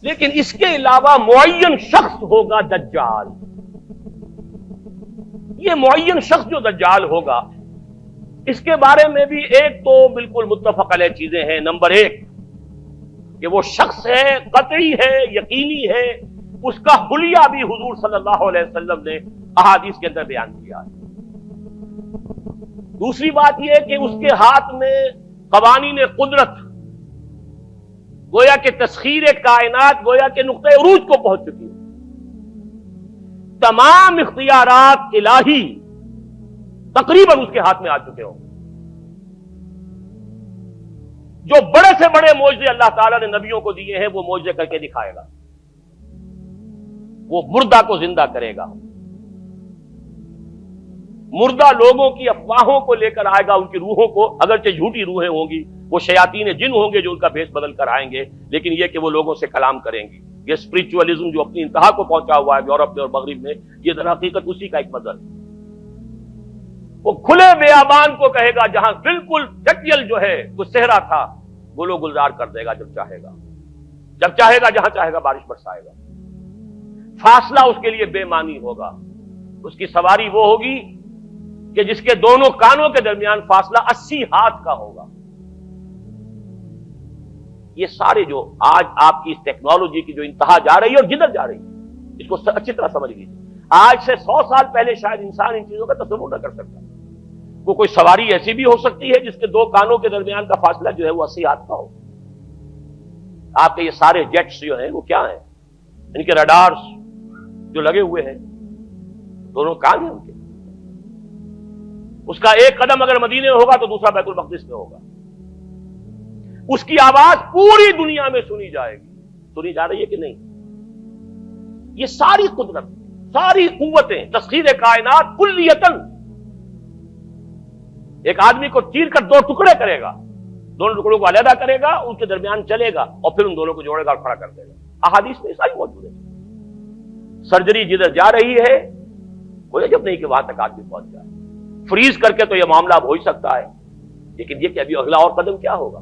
لیکن اس کے علاوہ معین شخص ہوگا دجال. یہ معین شخص جو دجال ہوگا اس کے بارے میں بھی ایک تو بالکل متفق علیہ چیزیں ہیں. نمبر ایک کہ وہ شخص ہے، قطعی ہے، یقینی ہے، اس کا حلیہ بھی حضور صلی اللہ علیہ وسلم نے احادیث کے اندر بیان کیا ہے. دوسری بات یہ کہ اس کے ہاتھ میں قوانین قدرت، گویا کہ تسخیر کائنات گویا کہ نقطۂ عروج کو پہنچ چکی ہے. تمام اختیارات الہی تقریباً اس کے ہاتھ میں آ چکے ہوں. جو بڑے سے بڑے معجزے اللہ تعالیٰ نے نبیوں کو دیے ہیں وہ معجزے کر کے دکھائے گا. وہ مردہ کو زندہ کرے گا، مردہ لوگوں کی افواہوں کو لے کر آئے گا، ان کی روحوں کو، اگرچہ جھوٹی روحیں ہوں گی، وہ شیاطین جن ہوں گے جو ان کا بھیس بدل کر آئیں گے، لیکن یہ کہ وہ لوگوں سے کلام کریں گی. یہ اسپرچولیزم جو اپنی انتہا کو پہنچا ہوا ہے یورپ میں اور مغرب میں، یہ در حقیقت اسی کا ایک مظہر ہے. وہ کھلے بیابان کو کہے گا جہاں بالکل ٹکیل جو ہے وہ صحرا تھا، گل و گلزار کر دے گا جب چاہے گا، جب چاہے گا، جہاں چاہے گا بارش برسائے گا. فاصلہ اس کے لیے بے معنی ہوگا. اس کی سواری وہ ہوگی کہ جس کے دونوں کانوں کے درمیان فاصلہ 80 ہاتھ کا ہوگا. یہ سارے جو آج آپ کی اس ٹیکنالوجی کی جو انتہا جا رہی ہے اور جدھر جا رہی ہے، اس کو اچھی طرح سمجھ لیجیے. آج سے 100 سال پہلے شاید انسان ان چیزوں کا تصور نہ کر سکتا. وہ کوئی سواری ایسی بھی ہو سکتی ہے جس کے دو کانوں کے درمیان کا فاصلہ جو ہے وہ 80 ہاتھ کا ہو. آپ کے یہ سارے جیٹس جو ہیں وہ کیا ہیں؟ ان کے رڈارز جو لگے ہوئے ہیں، دونوں کان ہیں ان کے. اس کا ایک قدم اگر مدینے میں ہوگا تو دوسرا بیت المقدس میں ہوگا. اس کی آواز پوری دنیا میں سنی جائے گی. سنی جا رہی ہے کہ نہیں؟ یہ ساری قدرت، ساری قوتیں، تسخیر کائنات کلیتاً ایک آدمی کو چیر کر دو ٹکڑے کرے گا، دونوں ٹکڑوں کو علیحدہ کرے گا، ان کے درمیان چلے گا اور پھر ان دونوں کو جوڑے گا اور کھڑا کر دے گا. احادیث میں ساری موجود ہے. سرجری جدھر جا رہی ہے کوئی عجب نہیں کہ وہاں تک آدمی پہنچ جائے. فریز کر کے تو یہ معاملہ اب ہو ہی سکتا ہے، لیکن یہ کہ ابھی اگلا اور قدم کیا ہوگا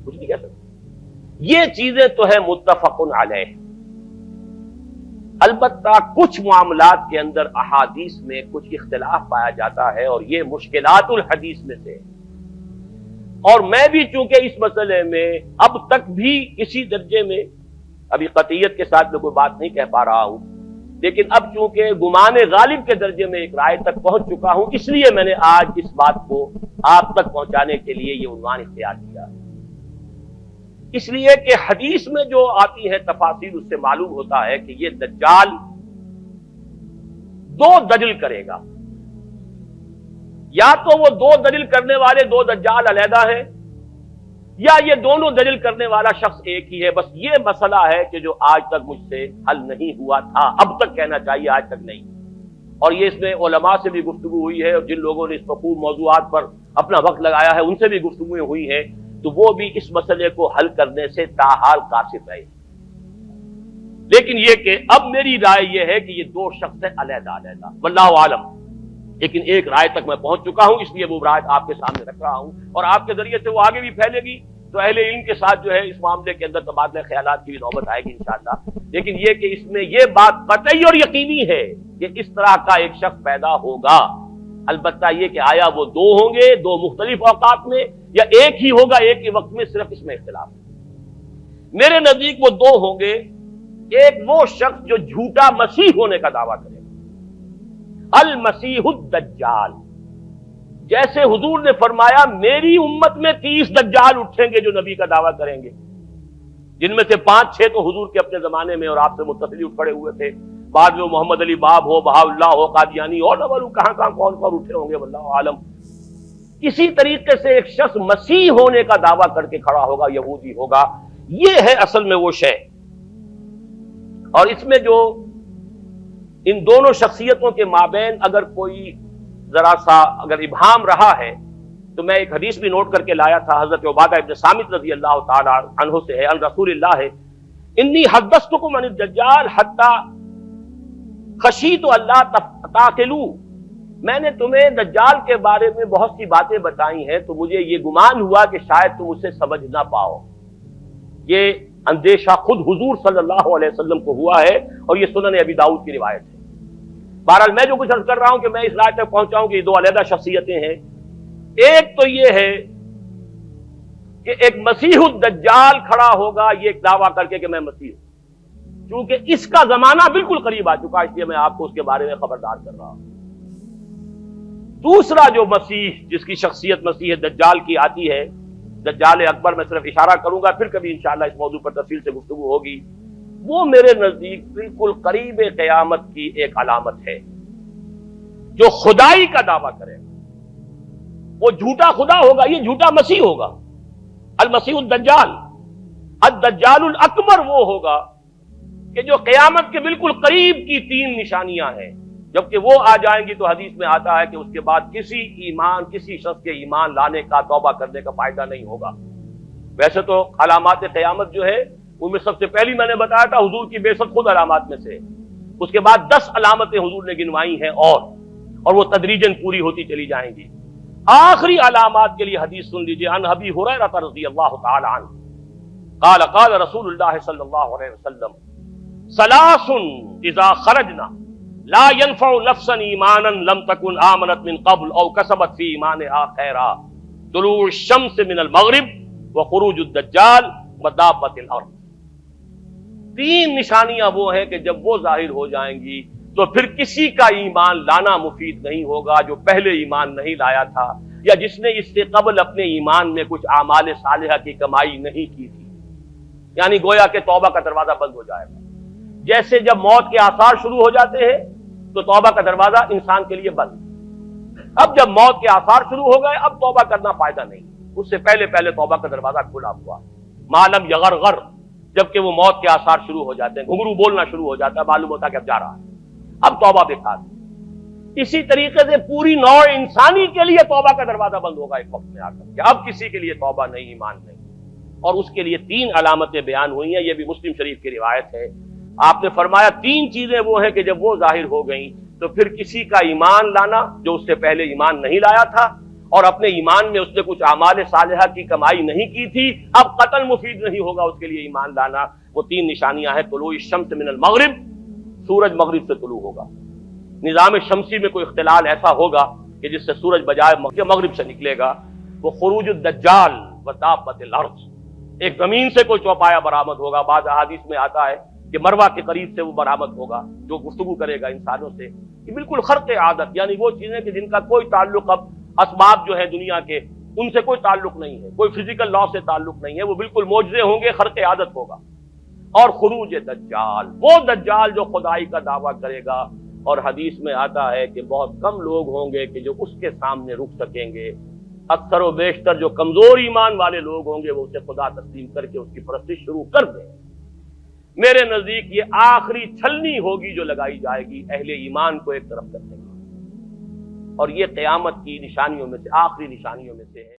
کچھ نہیں کہہ سکتے. یہ چیزیں تو ہے متفق علیہ. البتہ کچھ معاملات کے اندر احادیث میں کچھ اختلاف پایا جاتا ہے اور یہ مشکلات الحدیث میں سے. اور میں بھی چونکہ اس مسئلے میں اب تک بھی اسی درجے میں، ابھی قطعیت کے ساتھ میں کوئی بات نہیں کہہ پا رہا ہوں، لیکن اب چونکہ گمان غالب کے درجے میں ایک رائے تک پہنچ چکا ہوں، اس لیے میں نے آج اس بات کو آپ تک پہنچانے کے لیے یہ عنوان اختیار کیا. اس لیے کہ حدیث میں جو آتی ہے تفاصیل اس سے معلوم ہوتا ہے کہ یہ دجال دو دجل کرے گا. یا تو وہ دو دجل کرنے والے دو دجال علیحدہ ہیں، یا یہ دونوں دجل کرنے والا شخص ایک ہی ہے. بس یہ مسئلہ ہے کہ جو آج تک مجھ سے حل نہیں ہوا تھا، اب تک کہنا چاہیے آج تک نہیں. اور یہ اس میں علماء سے بھی گفتگو ہوئی ہے، اور جن لوگوں نے اس مفہوم موضوعات پر اپنا وقت لگایا ہے ان سے بھی گفتگویں ہوئی ہیں، تو وہ بھی اس مسئلے کو حل کرنے سے تاحال قاصر رہے. لیکن یہ کہ اب میری رائے یہ ہے کہ یہ دو شخص ہیں علیحدہ علیحدہ، واللہ عالم. لیکن ایک رائے تک میں پہنچ چکا ہوں، اس لیے وہ رائے آپ کے سامنے رکھ رہا ہوں، اور آپ کے ذریعے سے وہ آگے بھی پھیلے گی تو اہل علم کے ساتھ جو ہے اس معاملے کے اندر تبادلہ خیالات کی بھی نوبت آئے گی انشاءاللہ. لیکن یہ کہ اس میں یہ بات قطعی اور یقینی ہے کہ اس طرح کا ایک شخص پیدا ہوگا. البتہ یہ کہ آیا وہ دو ہوں گے دو مختلف اوقات میں، یا ایک ہی ہوگا ایک ہی وقت میں، صرف اس میں اختلاف ہے. میرے نزدیک وہ دو ہوں گے. ایک وہ شخص جو جھوٹا مسیح ہونے کا دعویٰ کرے گا، المسیح الدجال. جیسے حضور نے فرمایا میری امت میں 30 دجال اٹھیں گے جو نبی کا دعویٰ کریں گے، جن میں سے 5-6 تو حضور کے اپنے زمانے میں اور آپ سے متصل اٹھ کھڑے ہوئے تھے. بعد میں محمد علی باب ہو، بہاء اللہ ہو، قادیانی، اور نہ معلوم کہاں کہاں کون کون اٹھے ہوں گے، واللہ عالم. اسی طریقے سے ایک شخص مسیح ہونے کا دعویٰ کر کے کھڑا ہوگا، یہودی ہوگا. یہ ہے اصل میں وہ شے. اور اس میں جو ان دونوں شخصیتوں کے مابین اگر کوئی ذرا سا اگر ابہام رہا ہے تو میں ایک حدیث بھی نوٹ کر کے لایا تھا، حضرت عبادہ ابن صامت رضی اللہ تعالی عنہ سے ہے، عن رسول اللہ ہے، انی حدثتکم عن الدجال حتی خشیت اللہ تعقلوا. میں نے تمہیں دجال کے بارے میں بہت سی باتیں بتائی ہیں تو مجھے یہ گمان ہوا کہ شاید تم اسے سمجھ نہ پاؤ. یہ اندیشہ خود حضور صلی اللہ علیہ وسلم کو ہوا ہے، اور یہ سنن ابی داؤد کی روایت ہے۔ بہرحال میں جو کچھ عرض کر رہا ہوں کہ میں اس رائے تک پہنچا ہوں کہ یہ دو علیحدہ شخصیتیں ہیں۔ ایک تو یہ ہے کہ ایک مسیح الدجال کھڑا ہوگا یہ ایک دعویٰ کر کے کہ میں مسیح ہوں، چونکہ اس کا زمانہ بالکل قریب آ چکا، اس لیے میں آپ کو اس کے بارے میں خبردار کر رہا ہوں۔ دوسرا جو مسیح جس کی شخصیت مسیح دجال کی آتی ہے، دجال اکبر، میں صرف اشارہ کروں گا، پھر کبھی انشاءاللہ اس موضوع پر تفصیل سے گفتگو ہوگی، وہ میرے نزدیک بالکل قریب قیامت کی ایک علامت ہے۔ جو خدائی کا دعویٰ کرے گا وہ جھوٹا خدا ہوگا، یہ جھوٹا مسیح ہوگا، المسیح الدجال۔ الدجال الاکبر وہ ہوگا کہ جو قیامت کے بالکل قریب کی تین نشانیاں ہیں، جبکہ وہ آ جائیں گی تو حدیث میں آتا ہے کہ اس کے بعد کسی شخص کے ایمان لانے کا، توبہ کرنے کا فائدہ نہیں ہوگا۔ ویسے تو علامات قیامت جو ہے ان میں سب سے پہلی میں نے بتایا تھا حضور کی بعثت خود علامات میں سے، اس کے بعد 10 علامتیں حضور نے گنوائی ہیں، اور وہ تدریجاً پوری ہوتی چلی جائیں گی۔ آخری علامات کے لیے حدیث سن لیجئے، عن ابی ہریرہ رضی اللہ تعالی عنہ قال قال رسول اللہ صلی اللہ علیہ وسلم ثلاث اذا خرجنا لا ينفع نفسا ایمانا لم تكن آمنت من قبل او کسبت فی ایمانها خیرا، طلوع الشمس من المغرب وخروج الدجال ودابۃ الارض۔ تین نشانیاں وہ ہیں کہ جب وہ ظاہر ہو جائیں گی تو پھر کسی کا ایمان لانا مفید نہیں ہوگا جو پہلے ایمان نہیں لایا تھا، یا جس نے اس سے قبل اپنے ایمان میں کچھ اعمال صالحہ کی کمائی نہیں کی تھی۔ یعنی گویا کہ توبہ کا دروازہ بند ہو جائے گا۔ جیسے جب موت کے آثار شروع ہو جاتے ہیں تو توبہ کا دروازہ انسان کے لیے بند۔ اب جب موت کے آثار شروع ہو گئے اب توبہ کرنا فائدہ نہیں، اس سے پہلے توبہ کا دروازہ کھلا ہوا۔ معلوم یغرغر، جبکہ وہ موت کے آثار شروع ہو جاتے ہیں، گھنگرو بولنا شروع ہو جاتا ہے، معلوم ہوتا ہے کہ اب جا رہا ہے، اب توبہ بیکار۔ اسی طریقے سے پوری نوع انسانی کے لیے توبہ کا دروازہ بند ہوگا ایک وقت میں آ کر کہ اب کسی کے لیے توبہ نہیں، ایمان نہیں، اور اس کے لیے 3 علامتیں بیان ہوئی ہیں، یہ بھی مسلم شریف کی روایت ہے۔ آپ نے فرمایا 3 چیزیں وہ ہیں کہ جب وہ ظاہر ہو گئیں تو پھر کسی کا ایمان لانا جو اس سے پہلے ایمان نہیں لایا تھا، اور اپنے ایمان میں اس نے کچھ اعمال صالحہ کی کمائی نہیں کی تھی، اب قتل مفید نہیں ہوگا اس کے لیے ایمان لانا۔ وہ 3 نشانیاں ہیں، طلوع الشمس من المغرب، سورج مغرب سے طلوع ہوگا۔ نظام شمسی میں کوئی اختلال ایسا ہوگا کہ جس سے سورج بجائے مغرب سے نکلے گا۔ وہ خروج الدجال ودابۃ الارض، ایک زمین سے کوئی چوپایا برآمد ہوگا، بعض احادیث میں آتا ہے کہ مروہ کے قریب سے وہ برآمد ہوگا جو گفتگو کرے گا انسانوں سے۔ یہ بالکل خرق عادت، یعنی وہ چیزیں کہ جن کا کوئی تعلق اب اسباب جو ہے دنیا کے ان سے کوئی تعلق نہیں ہے، کوئی فزیکل لا سے تعلق نہیں ہے، وہ بالکل معجزے ہوں گے، خرق عادت ہوگا۔ اور خروج دجال، وہ دجال جو خدائی کا دعویٰ کرے گا، اور حدیث میں آتا ہے کہ بہت کم لوگ ہوں گے کہ جو اس کے سامنے رک سکیں گے، اکثر و بیشتر جو کمزور ایمان والے لوگ ہوں گے وہ اسے خدا تسلیم کر کے اس کی پرستش شروع کر دیں۔ میرے نزدیک یہ آخری چھلنی ہوگی جو لگائی جائے گی اہل ایمان کو ایک طرف کرنے کی، اور یہ قیامت کی نشانیوں میں سے آخری نشانیوں میں سے ہے۔